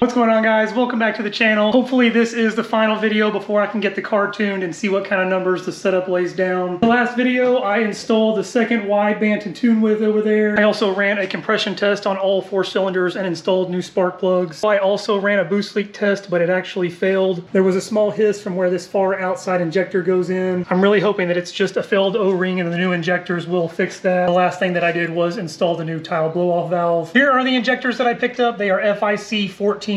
What's going on, guys? Welcome back to the channel. Hopefully this is the final video before I can get the car tuned and see what kind of numbers the setup lays down. The last video I installed the second wideband to tune with over there. I also ran a compression test on all 4 cylinders and installed new spark plugs. I also ran a boost leak test, but it actually failed. There was a small hiss from where this far outside injector goes in. I'm really hoping that it's just a failed O-ring and the new injectors will fix that. The last thing that I did was install the new tile blow-off valve. Here are the injectors that I picked up. They are F.I.C 1440s.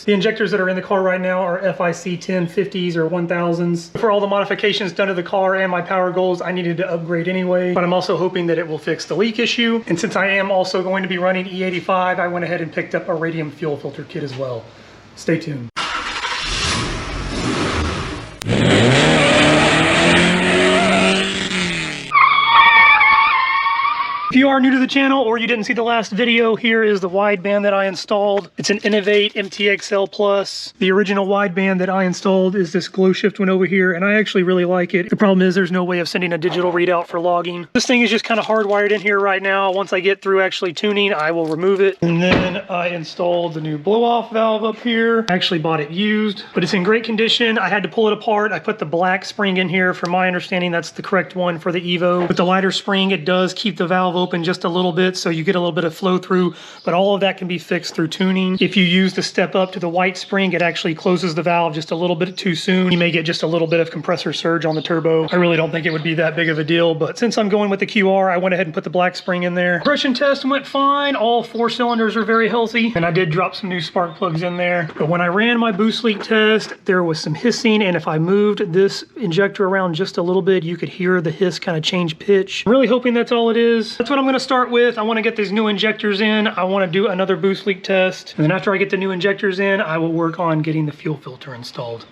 The injectors that are in the car right now are F.I.C 1050s or 1000s. For all the modifications done to the car and my power goals, I needed to upgrade anyway, but I'm also hoping that it will fix the leak issue. And since I am also going to be running E85, I went ahead and picked up a Radium fuel filter kit as well. Stay tuned. If you are new to the channel or you didn't see the last video, here is the wideband that I installed. It's an Innovate MTXL Plus. The original wideband that I installed is this glow shift one over here, and I actually really like it. The problem is there's no way of sending a digital readout for logging. This thing is just kind of hardwired in here right now. Once I get through actually tuning, I will remove it. And then I installed the new blow-off valve up here. I actually bought it used, but it's in great condition. I had to pull it apart. I put the black spring in here. From my understanding, that's the correct one for the Evo. With the lighter spring, it does keep the valve open just a little bit, so you get a little bit of flow through, but all of that can be fixed through tuning. If you use the step up to the white spring, it actually closes the valve just a little bit too soon. You may get just a little bit of compressor surge on the turbo. I really don't think it would be that big of a deal, but since I'm going with the QR, I went ahead and put the black spring in there. Compression test went fine. All 4 cylinders are very healthy, and I did drop some new spark plugs in there. But when I ran my boost leak test, there was some hissing, and if I moved this injector around just a little bit, you could hear the hiss kind of change pitch. I'm really hoping that's all it is. That's what I'm going to start with. I want to get these new injectors in. I want to do another boost leak test, and then after I get the new injectors in, I will work on getting the fuel filter installed.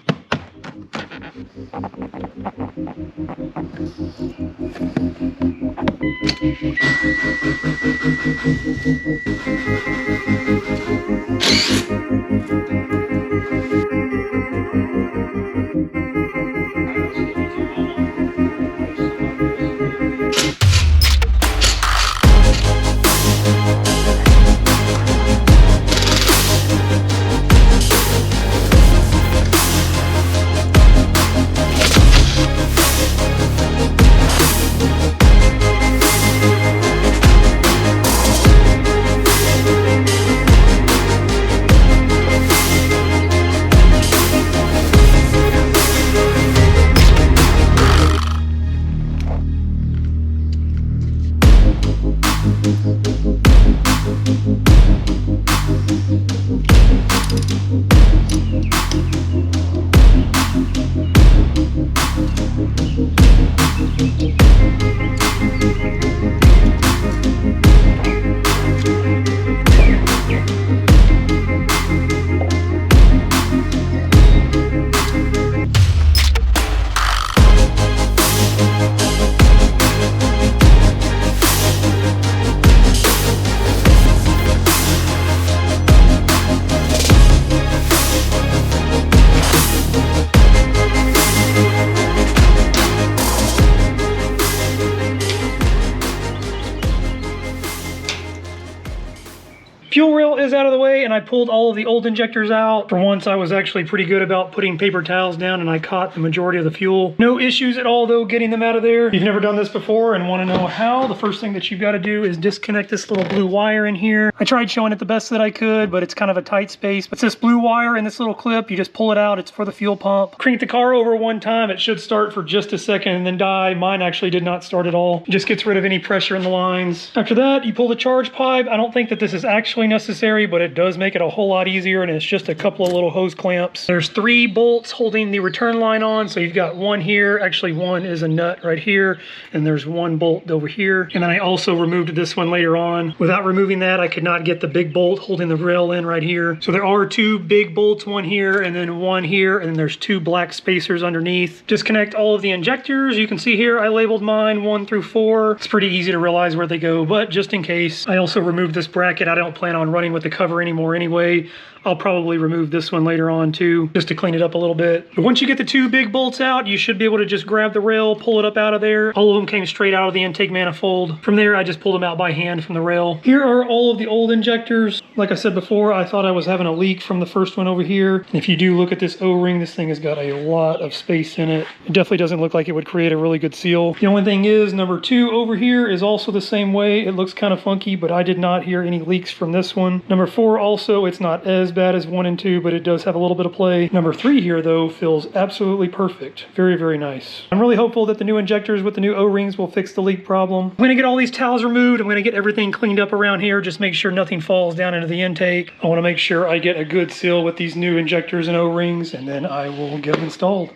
Fuel rail is out of the way, and I pulled all of the old injectors out. For once, I was actually pretty good about putting paper towels down, and I caught the majority of the fuel. No issues at all, though, getting them out of there. If you've never done this before and want to know how, the first thing that you've got to do is disconnect this little blue wire in here. I tried showing it the best that I could, but it's kind of a tight space. But this blue wire in this little clip, you just pull it out. It's for the fuel pump. Crank the car over one time. It should start for just a second and then die. Mine actually did not start at all. It just gets rid of any pressure in the lines. After that, you pull the charge pipe. I don't think that this is actually necessary, but it does make it a whole lot easier, and it's just a couple of little hose clamps. There's 3 bolts holding the return line on, so you've got one here. Actually, one is a nut right here, and there's one bolt over here. And then I also removed this one later on. Without removing that, I could not get the big bolt holding the rail in right here. So there are 2 big bolts, one here and then one here, and then there's 2 black spacers underneath. Disconnect all of the injectors. You can see here I labeled mine 1 through 4. It's pretty easy to realize where they go, but just in case, I also removed this bracket. I don't plan on running running with the cover anymore anyway. I'll probably remove this one later on too, just to clean it up a little bit. But once you get the 2 big bolts out, you should be able to just grab the rail, pull it up out of there. All of them came straight out of the intake manifold. From there, I just pulled them out by hand from the rail. Here are all of the old injectors. Like I said before, I thought I was having a leak from the first one over here. And if you do look at this O-ring, this thing has got a lot of space in it. It definitely doesn't look like it would create a really good seal. The only thing is, number 2 over here is also the same way. It looks kind of funky, but I did not hear any leaks from this one. Number 4 also, it's not as bad as 1 and 2, but it does have a little bit of play. Number 3 here though feels absolutely perfect. Very, very nice. I'm really hopeful that the new injectors with the new O-rings will fix the leak problem. I'm gonna get all these towels removed. I'm gonna get everything cleaned up around here. Just make sure nothing falls down into the intake. I wanna make sure I get a good seal with these new injectors and O-rings, and then I will get them installed.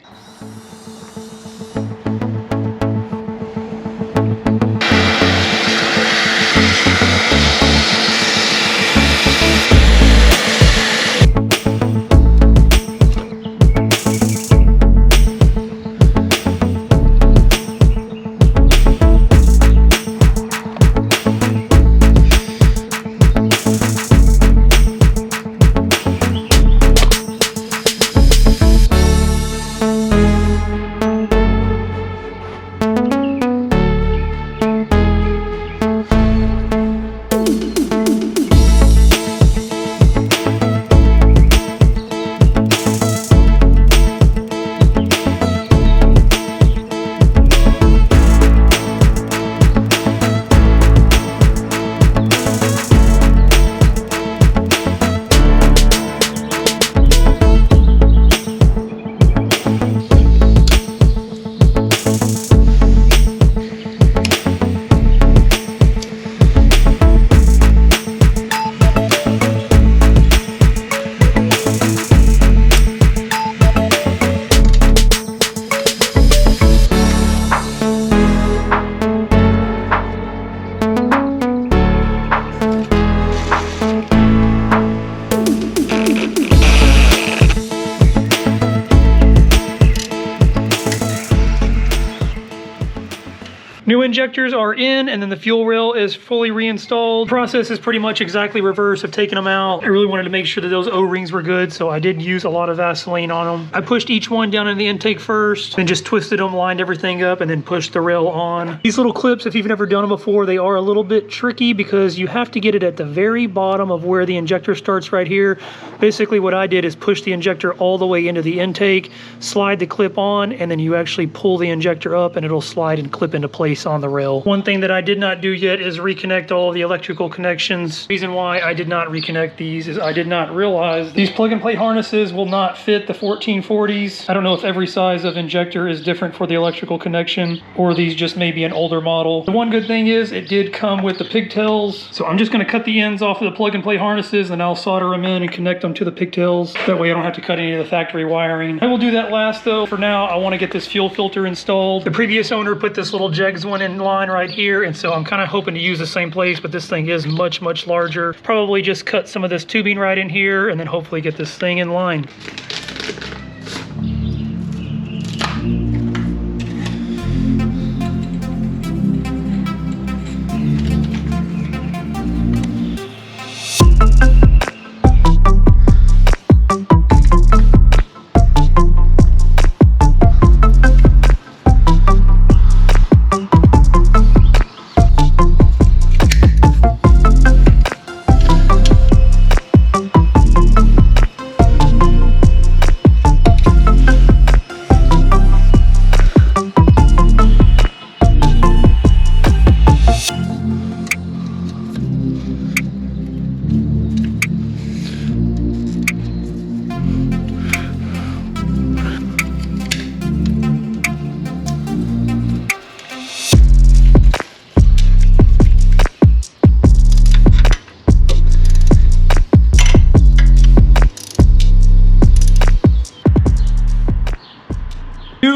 New injectors are in, and then the fuel rail is fully reinstalled. The process is pretty much exactly reverse of taking them out. I really wanted to make sure that those O-rings were good, so I did use a lot of Vaseline on them. I pushed each one down in the intake first, then just twisted them, lined everything up, and then pushed the rail on. These little clips, if you've never done them before, they are a little bit tricky because you have to get it at the very bottom of where the injector starts right here. Basically what I did is push the injector all the way into the intake, slide the clip on, and then you actually pull the injector up and it'll slide and clip into place on the rail. One thing that I did not do yet is reconnect all of the electrical connections. The reason why I did not reconnect these is I did not realize these plug and play harnesses will not fit the 1440s. I don't know if every size of injector is different for the electrical connection, or these just may be an older model. The one good thing is it did come with the pigtails, so I'm just going to cut the ends off of the plug and play harnesses and I'll solder them in and connect them to the pigtails. That way I don't have to cut any of the factory wiring. I will do that last though. For now I want to get this fuel filter installed. The previous owner put this little Jegs one in line right here, and so I'm kind of hoping to use the same place, but this thing is much larger. Probably just cut some of this tubing right in here and then hopefully get this thing in line.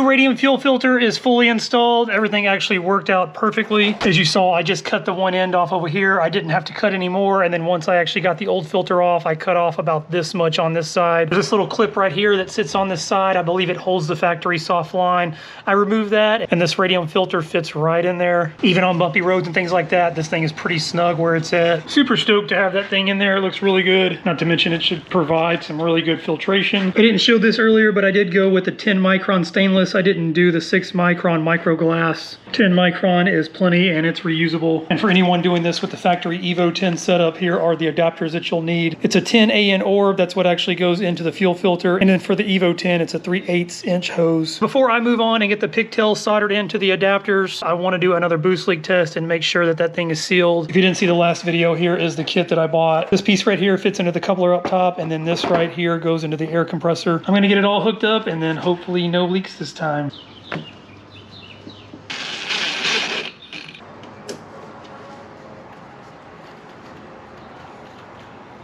Radium fuel filter is fully installed. Everything actually worked out perfectly. As you saw, I just cut the one end off over here. I didn't have to cut any more. And then once I actually got the old filter off, I cut off about this much on this side. There's this little clip right here that sits on this side. I believe it holds the factory soft line. I removed that, and this Radium filter fits right in there. Even on bumpy roads and things like that, this thing is pretty snug where it's at. Super stoked to have that thing in there. It looks really good. Not to mention it should provide some really good filtration. I didn't show this earlier, but I did go with the 10 micron stainless. I didn't do the 6 micron micro glass. 10 micron is plenty and it's reusable. And for anyone doing this with the factory Evo 10 setup, here are the adapters that you'll need. It's a 10 AN orb. That's what actually goes into the fuel filter. And then for the Evo 10, it's a 3/8 inch hose. Before I move on and get the pigtails soldered into the adapters, I want to do another boost leak test and make sure that that thing is sealed. If you didn't see the last video, here is the kit that I bought. This piece right here fits into the coupler up top, and then this right here goes into the air compressor. I'm going to get it all hooked up and then hopefully no leaks this time.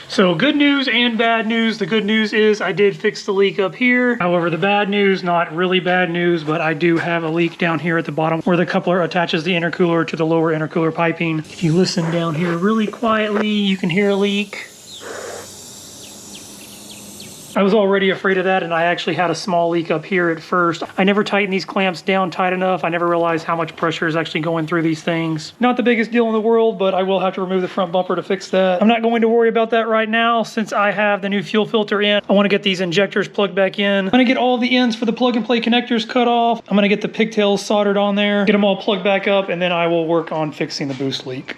So good news and bad news. The good news is I did fix the leak up here. However, the bad news, not really bad news, but I do have a leak down here at the bottom where the coupler attaches the intercooler to the lower intercooler piping. If you listen down here really quietly, you can hear a leak. I was already afraid of that, and I actually had a small leak up here at first. I never tightened these clamps down tight enough. I never realized how much pressure is actually going through these things. Not the biggest deal in the world, but I will have to remove the front bumper to fix that. I'm not going to worry about that right now since I have the new fuel filter in. I want to get these injectors plugged back in. I'm going to get all the ends for the plug and play connectors cut off. I'm going to get the pigtails soldered on there, get them all plugged back up, and then I will work on fixing the boost leak.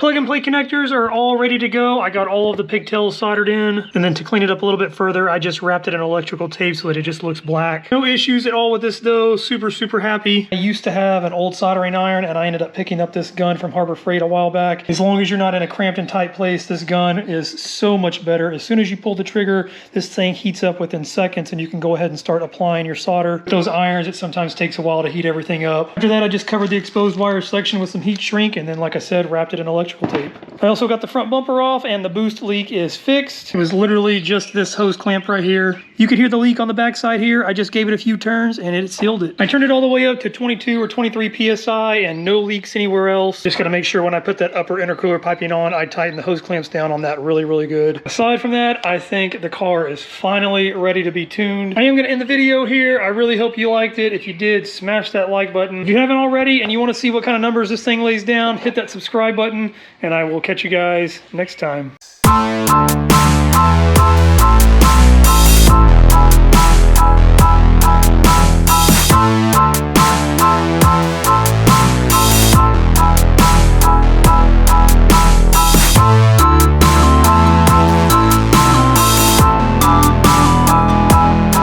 Plug and play connectors are all ready to go. I got all of the pigtails soldered in, and then to clean it up a little bit further, I just wrapped it in electrical tape so that it just looks black. No issues at all with this though. Super happy. I used to have an old soldering iron, and I ended up picking up this gun from Harbor Freight a while back. As long as you're not in a cramped and tight place, this gun is so much better. As soon as you pull the trigger, this thing heats up within seconds, and you can go ahead and start applying your solder. Those irons, it sometimes takes a while to heat everything up. After that, I just covered the exposed wire section with some heat shrink, and then, like I said, wrapped it in electrical tape. I also got the front bumper off and the boost leak is fixed. It was literally just this hose clamp right here. You could hear the leak on the backside here. I just gave it a few turns and it sealed it. I turned it all the way up to 22 or 23 PSI and no leaks anywhere else. Just gotta make sure when I put that upper intercooler piping on, I tighten the hose clamps down on that really good. Aside from that, I think the car is finally ready to be tuned. I am gonna end the video here. I really hope you liked it. If you did, smash that like button. If you haven't already and you wanna see what kind of numbers this thing lays down, hit that subscribe button and I will catch you guys next time.